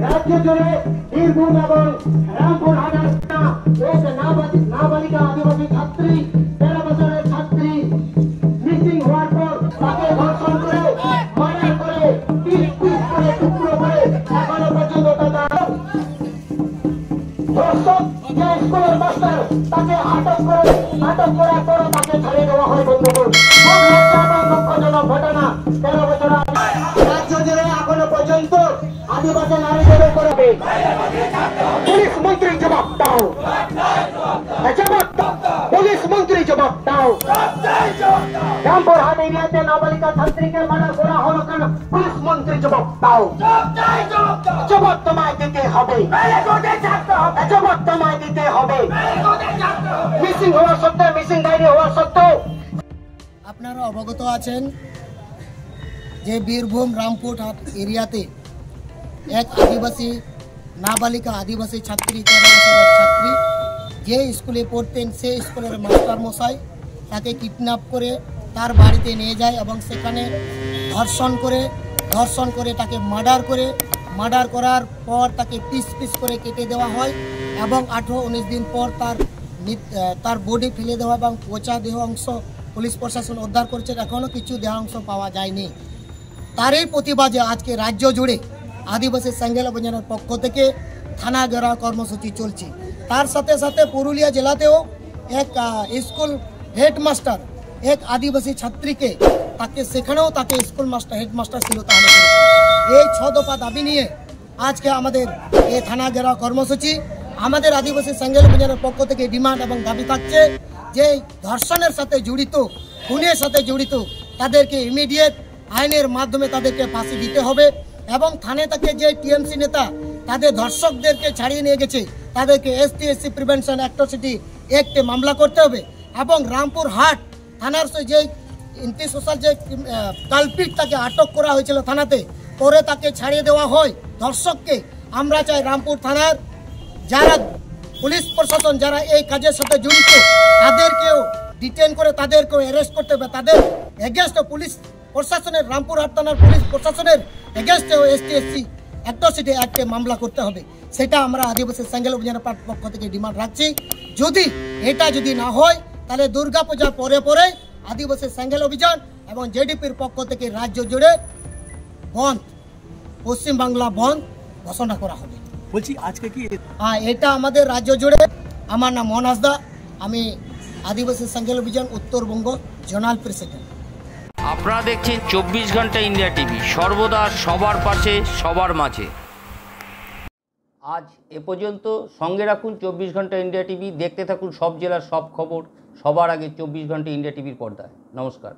राज्य जुड़े बीरभूम এবং রামপুর হাটের এক নাবালিকা আদিবাসী ছাত্রী 13 বছরের ছাত্রী মিসিং হওয়ার পর তাকে ধর্ষণ করে মার্ডার করে পিস পিস করে টুকরো করে এখনো পর্যন্ত তার ধর্ষক যে স্কুলের মাস্টার তাকে আটক করার পর তাকে ছাড়িয়ে দেওয়া হয় বন্ধুগণ। খুব লজ্জাজনক দুঃখজনক ঘটনা। 13 বছর রাজ্য জুড়ে এখনো পর্যন্ত আদিবাসী নারীদের উপরে পুলিশ মন্ত্রী জবাব দাও, পুলিশ মন্ত্রী জবাব দাও। রামপুর হাট এরিয়াতে নাবালিকা ছাত্রীকে মার্ডার করা হলো কেন? পুলিশ মন্ত্রী জবাব দাও, জবাব তোমায় দিতে হবে, জবাব তোমায় দিতে হবে। মিসিং হওয়ার সত্ত্বেও, মিসিং ডায়েরি হওয়ার সত্ত্বেও আপনারা অবগত আছেন যে বীরভূম রামপুর হাট এরিয়াতে এক আদিবাসী নাবালিকা আদিবাসী ছাত্রী 13 বছরের ছাত্রী যে স্কুলে পড়তেন সেই স্কুলের মাস্টার মশাই তাকে কিডন্যাপ করে তার বাড়িতে নিয়ে যায় এবং সেখানে ধর্ষণ করে তাকে মার্ডার করার পর তাকে পিস পিস করে কেটে দেওয়া হয় এবং 18-19 দিন পর তার বডি ফেলে দেওয়া এবং পচা দেহ অংশ পুলিশ প্রশাসন উদ্ধার করছে। এখনও কিছু দেহাংশ পাওয়া যায়নি। তারই প্রতিবাদে আজকে রাজ্য জুড়ে আদিবাসী সেঙ্গেল অভিযানের পক্ষ থেকে থানা ঘেরাও কর্মসূচি চলছে। তার সাথে সাথে পুরুলিয়া জেলাতেও এক স্কুল হেডমাস্টার এক আদিবাসী ছাত্রীকে সেখানেও তাকে স্কুল মাস্টার হেডমাস্টার ছিল তাহলে এই 6 দফা দাবি নিয়ে আজকে আমাদের এই থানা ঘেরাও কর্মসূচি। আমাদের আদিবাসী সেঙ্গেল অভিযানের পক্ষ থেকে ডিমান্ড এবং দাবি থাকছে যে ধর্ষণের সাথে জড়িত, খুনের সাথে জড়িত তাদেরকে ইমিডিয়েট আইনের মাধ্যমে তাদেরকে ফাঁসি দিতে হবে এবং থানে থেকে যে টিএমসি নেতা তাদের ধর্ষকদেরকে ছাড়িয়ে নিয়ে গেছে তাদেরকে ST/SC প্রিভেনশন অ্যাট্রসিটি অ্যাক্টে মামলা করতে হবে এবং রামপুর হাট থানার যে এন্টি সোশ্যাল যে কালপিট তাকে আটক করা হয়েছিল থানাতে, পরে তাকে ছাড়িয়ে দেওয়া হয় ধর্ষককে। আমরা চাই রামপুর থানার যারা পুলিশ প্রশাসন যারা এই কাজের সাথে জড়িত তাদেরকেও ডিটেন করে তাদেরকেও অ্যারেস্ট করতে হবে। তাদের এগেনস্টে পুলিশ প্রশাসনের রামপুর হাট থানার পুলিশ প্রশাসনের এগেনস্টেও ST/SC অ্যাট্রসিটি অ্যাক্টে মামলা করতে হবে। সেটা আমরা আদিবাসী সেঙ্গেল অভিযানের পক্ষ থেকে ডিমান্ড রাখছি। যদি এটা না হয় তাহলে দুর্গাপূজার পরে আদিবাসী সেঙ্গেল অভিযান এবং জেডিপির পক্ষ থেকে রাজ্য জুড়ে বন্ধ, পশ্চিমবাংলা বন্ধ ঘোষণা করা হবে। বলছি আজকে কি এটা আমাদের রাজ্য জুড়ে। আমার নাম মোহন হাসদা, আমি আদিবাসী সেঙ্গেল অভিযান উত্তরবঙ্গ জোনাল প্রেসিডেন্ট। আপনারা দেখছেন 24 ঘন্টা ইন্ডিয়া টিভি, সর্বদা সবার পাশে সবার মাঝে। আজ এ পর্যন্ত। সঙ্গে রাখুন 24 ঘন্টা ইন্ডিয়া টিভি, দেখতে থাকুন সব জেলার সব খবর সবার আগে 24 ঘন্টা ইন্ডিয়া টিভির পর্দায়। নমস্কার।